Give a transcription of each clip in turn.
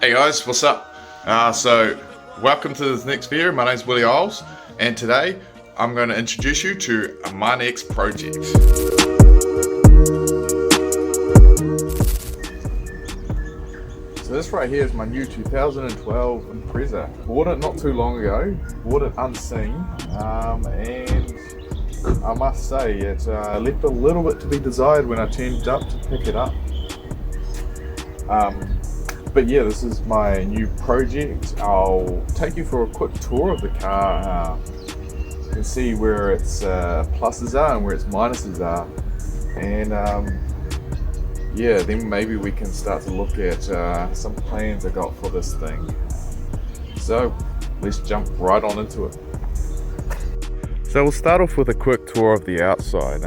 Hey guys, what's up? So welcome to this next video. My name's williamjeyles, and today I'm going to introduce you to my next project. So this right here is my new 2012 Impreza. Bought it not too long ago, bought it unseen, and I must say it left a little bit to be desired when I turned up to pick it up. But yeah, this is my new project. I'll take you for a quick tour of the car. You can see where its pluses are and where its minuses are, and yeah, then maybe we can start to look at some plans I got for this thing. So let's jump right on into it. So we'll start off with a quick tour of the outside.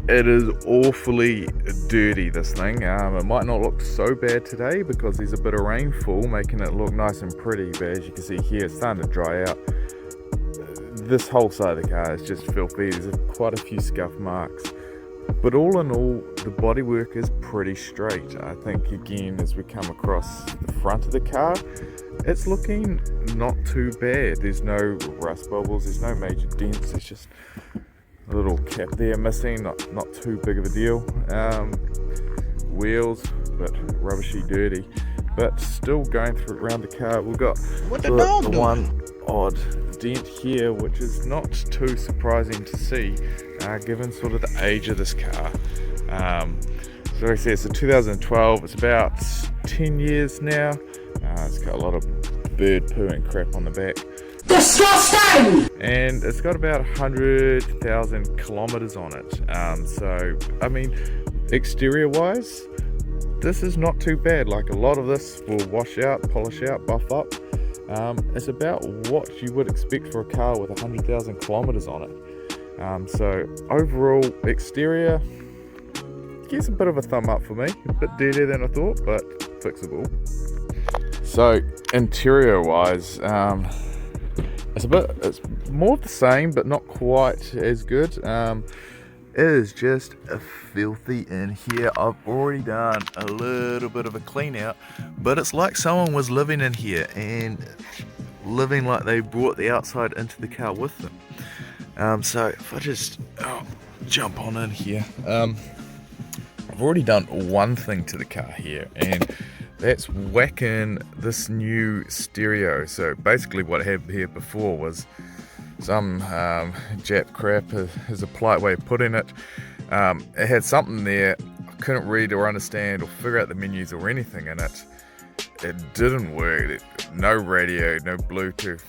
It is awfully dirty, this thing. It might not look so bad today because there's a bit of rainfall making it look nice and pretty, but as you can see here, it's starting to dry out. This whole side of the car is just filthy. There's quite a few scuff marks, but all in all, the bodywork is pretty straight. I think again, as we come across the front of the car, it's looking not too bad. There's no rust bubbles, there's no major dents, it's just a little cap there missing, not too big of a deal. Wheels, but rubbishy dirty, but still going through around the car. We've got the one odd dent here, which is not too surprising to see, given sort of the age of this car. So like I said, it's a 2012, it's about 10 years now. It's got a lot of bird poo and crap on the back. Disgusting! And it's got about 100,000 kilometers on it. So, I mean, exterior wise, this is not too bad. Like, a lot of this will wash out, polish out, buff up. It's about what you would expect for a car with 100,000 kilometers on it. So, overall, exterior gets a bit of a thumb up for me. A bit dirtier than I thought, but fixable. So, interior wise, it's more of the same, but not quite as good. It is just filthy in here. I've already done a little bit of a clean out, but it's like someone was living in here and living like they brought the outside into the car with them. So if I just jump on in here, I've already done one thing to the car here, and that's whacking this new stereo. So basically what I had here before was some Jap crap, is a polite way of putting it. It had something there, I couldn't read or understand or figure out the menus or anything in it. It didn't work, no radio, no Bluetooth,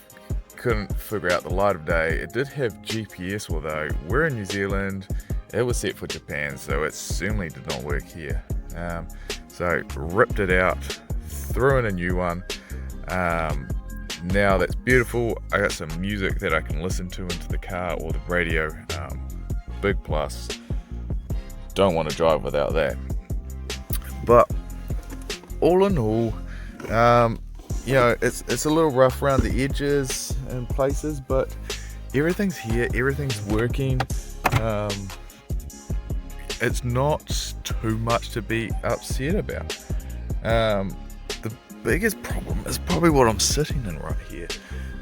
couldn't figure out the light of day. It did have GPS, although we're in New Zealand, it was set for Japan, so it certainly did not work here. So ripped it out, threw in a new one. Now that's beautiful. I got some music that I can listen to into the car or the radio. Big plus. Don't want to drive without that. But all in all, you know, it's a little rough around the edges and places, but everything's here, everything's working. It's not too much to be upset about. The biggest problem is probably what I'm sitting in right here.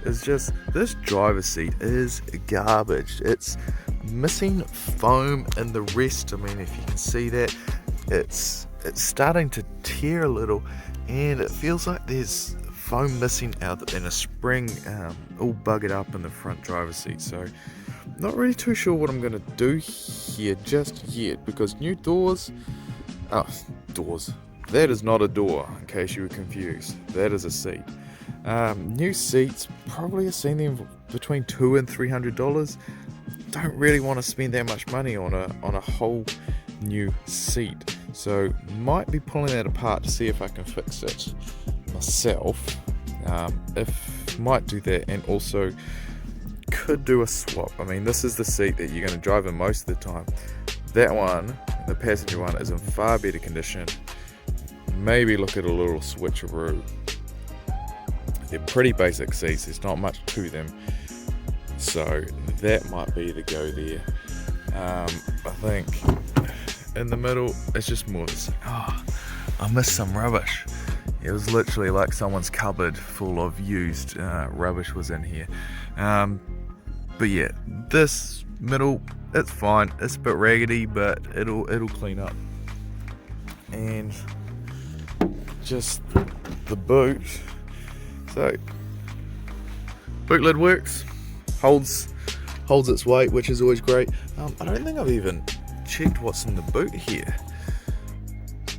Is just this driver's seat is garbage. It's missing foam and the rest. I mean, if you can see that, it's starting to tear a little, and it feels like there's foam missing out and a spring all buggered up in the front driver's seat. So not really too sure what I'm going to do here just yet, because new doors, doors, that is not a door in case you were confused, that is a seat. New seats, probably have seen them between $200 and $300. Don't really want to spend that much money on a whole new seat, so might be pulling that apart to see if I can fix it myself. Might do that, and also could do a swap. I mean, this is the seat that you're going to drive in most of the time. That one, the passenger one, is in far better condition. Maybe look at a little switcheroo. They're pretty basic seats, there's not much to them, so that might be the go there. I think in the middle it's just more this. I missed some rubbish. It was literally like someone's cupboard full of used rubbish was in here. But yeah, this middle, it's fine. It's a bit raggedy, but it'll clean up. And just the boot. So boot lid works, holds its weight, which is always great. I don't think I've even checked what's in the boot here.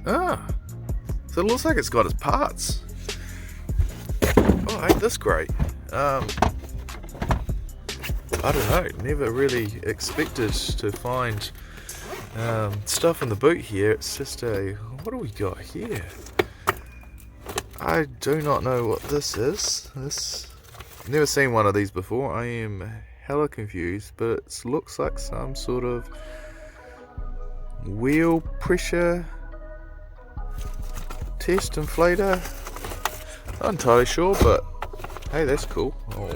So it looks like it's got its parts. Oh, ain't this great? I don't know, never really expected to find stuff in the boot here. It's just what do we got here? I do not know what this is. Never seen one of these before. I am hella confused, but it looks like some sort of wheel pressure test inflator. Not entirely sure, but hey, that's cool. I'll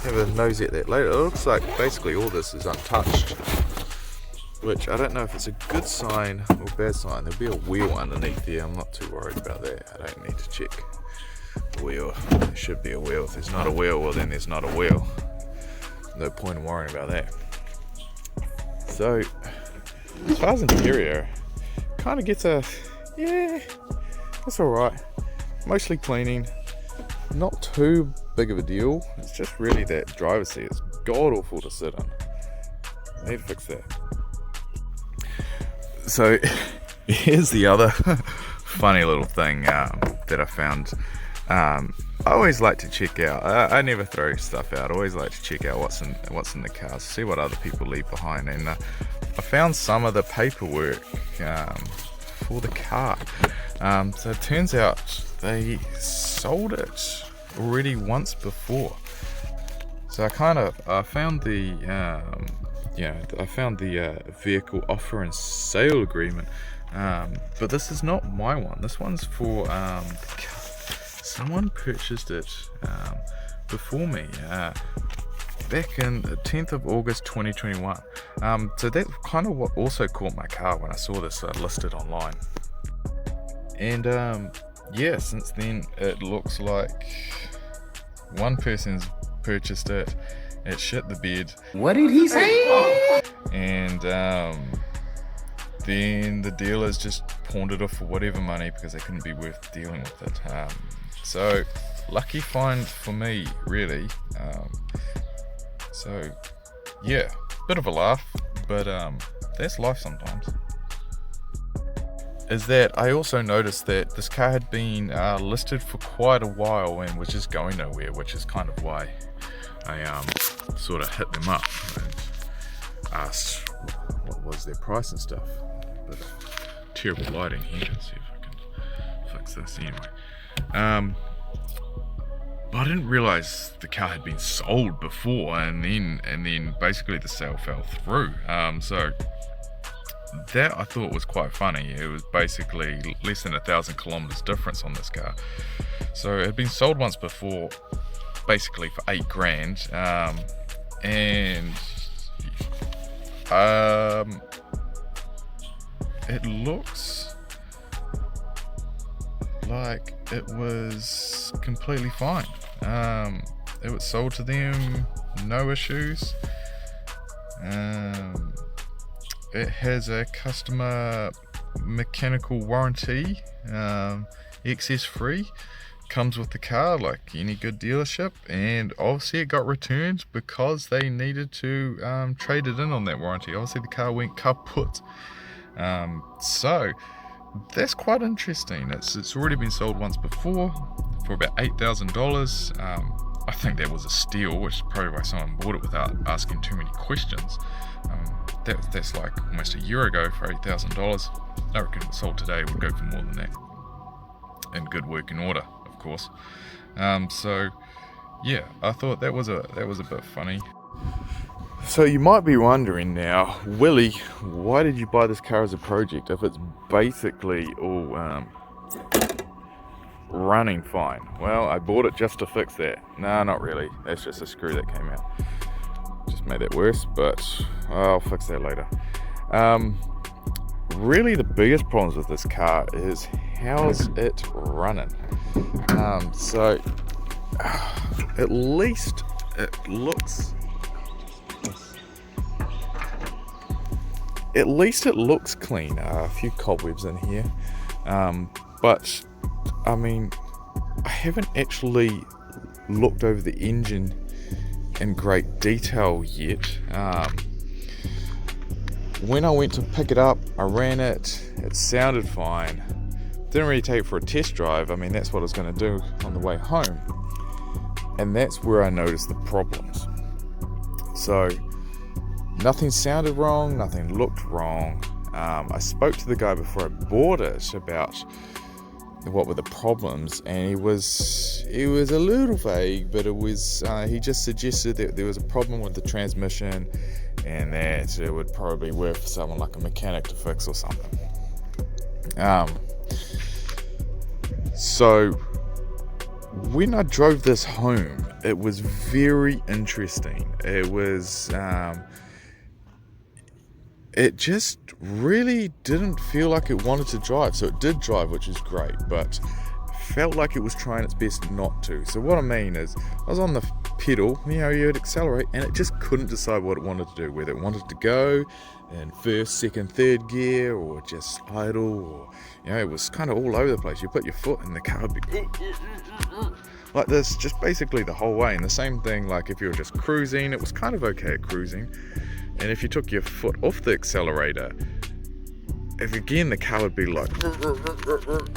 have a nosy at that later. It looks like basically all this is untouched, which I don't know if it's a good sign or bad sign. There'll be a wheel underneath there. I'm not too worried about that. I don't need to check the wheel. There should be a wheel. If there's not a wheel, well then there's not a wheel. No point in worrying about that. So as far as interior, kind of gets yeah, it's alright. Mostly cleaning, not too big of a deal. It's just really that driver's seat. It's god awful to sit in. I need to fix that. So here's the other funny little thing that I found. I always like to check out. I never throw stuff out. I always like to check out what's in the car, see what other people leave behind. And I found some of the paperwork for the car. So it turns out they sold it already once before. So I found the vehicle offer and sale agreement, but this is not my one. This one's for someone purchased it before me back in the 10th of August 2021. So that's kind of what also caught my car when I saw this listed online. And yeah, since then it looks like one person's purchased it. It shit the bed. What did he say? And then the dealers just pawned it off for whatever money because they couldn't be worth dealing with it. So lucky find for me, really. So yeah, bit of a laugh, but that's life sometimes. Is that I also noticed that this car had been listed for quite a while and was just going nowhere, which is kind of why I sort of hit them up and asked what was their price and stuff. But terrible lighting here. Let's see if I can fix this anyway. But I didn't realize the car had been sold before, and then basically the sale fell through. So that I thought was quite funny. It was basically less than 1,000 kilometers difference on this car. So it had been sold once before, basically for $8,000, and it looks like it was completely fine. It was sold to them, no issues. It has a customer mechanical warranty, excess free, comes with the car like any good dealership, and obviously it got returned because they needed to trade it in on that warranty. Obviously the car went kaput. So that's quite interesting. It's already been sold once before for about $8,000. I think that was a steal, which is probably why someone bought it without asking too many questions. That's like almost a year ago for $8,000. I reckon if it sold today it would go for more than that. In good working order, of course. So yeah, I thought that was a bit funny. So you might be wondering now, Willie, why did you buy this car as a project if it's basically all running fine? Well, I bought it just to fix that. No, not really. That's just a screw that came out. Just made that worse, but I'll fix that later. Really the biggest problems with this car is how's it running? So at least it looks clean. A few cobwebs in here, but I mean, I haven't actually looked over the engine in great detail yet. When I went to pick it up, I ran it, it sounded fine. Didn't really take it for a test drive. I mean, that's what I was going to do on the way home. And that's where I noticed the problems. So, nothing sounded wrong, nothing looked wrong. I spoke to the guy before I bought it about what were the problems, and he was a little vague, but he just suggested that there was a problem with the transmission and that it would probably be worth someone like a mechanic to fix or something. So when I drove this home, it was very interesting. It just really didn't feel like it wanted to drive. So it did drive, which is great, but felt like it was trying its best not to. So what I mean is, I was on the pedal, you would accelerate, and it just couldn't decide what it wanted to do, whether it wanted to go in first, second, third gear, or just idle, or, it was kind of all over the place. You put your foot and the car would be like this, just basically the whole way. And the same thing, like if you were just cruising, it was kind of okay at cruising. And if you took your foot off the accelerator, the car would be like,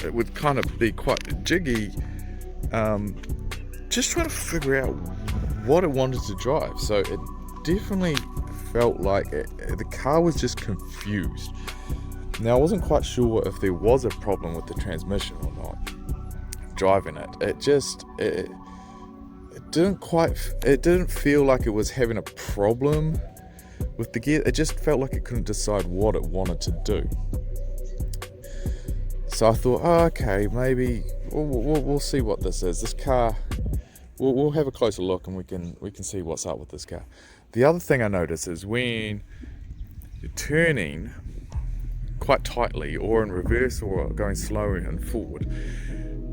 it would kind of be quite jiggy, just trying to figure out what it wanted to drive. So it definitely felt like the car was just confused. Now, I wasn't quite sure if there was a problem with the transmission or not driving it. It didn't feel like it was having a problem with the gear. It just felt like it couldn't decide what it wanted to do. So I thought, okay, maybe we'll see what this is. This car, we'll have a closer look and we can see what's up with this car. The other thing I noticed is when you're turning quite tightly, or in reverse, or going slow and forward,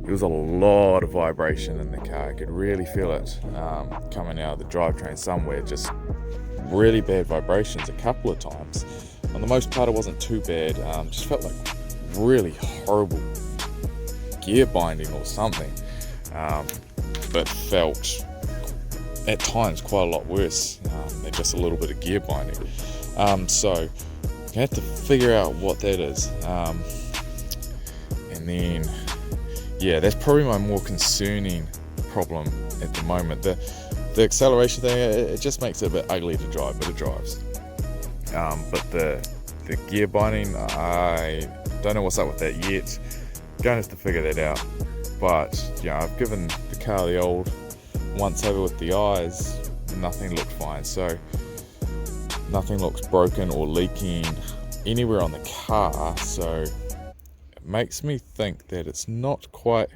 there was a lot of vibration in the car. I could really feel it coming out of the drivetrain somewhere, just really bad vibrations a couple of times. On the most part, it wasn't too bad. Just felt like really horrible gear binding or something, but felt at times quite a lot worse than just a little bit of gear binding. So you have to figure out what that is, and then that's probably my more concerning problem at the moment. The acceleration thing, it just makes it a bit ugly to drive, but it drives. But the gear binding, I don't know what's up with that yet. Going to have to figure that out. But I've given the car the old once over with the eyes. Nothing looked fine. So nothing looks broken or leaking anywhere on the car. So it makes me think that it's not quite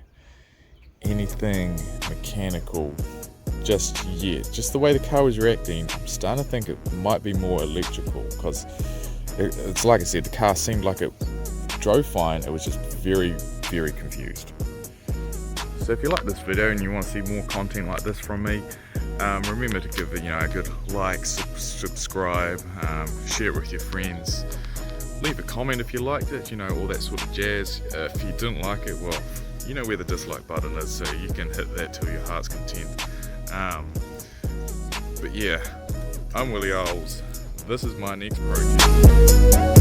anything mechanical just yet. Just the way the car was reacting, I'm starting to think it might be more electrical, because it's like I said, the car seemed like it drove fine. It was just very, very confused. So if you like this video and you want to see more content like this from me, remember to give it a good like, subscribe, share it with your friends, leave a comment if you liked it, all that sort of jazz. If you didn't like it, well, you know where the dislike button is, so you can hit that till your heart's content. But I'm Willie Jeyles. This is my next project.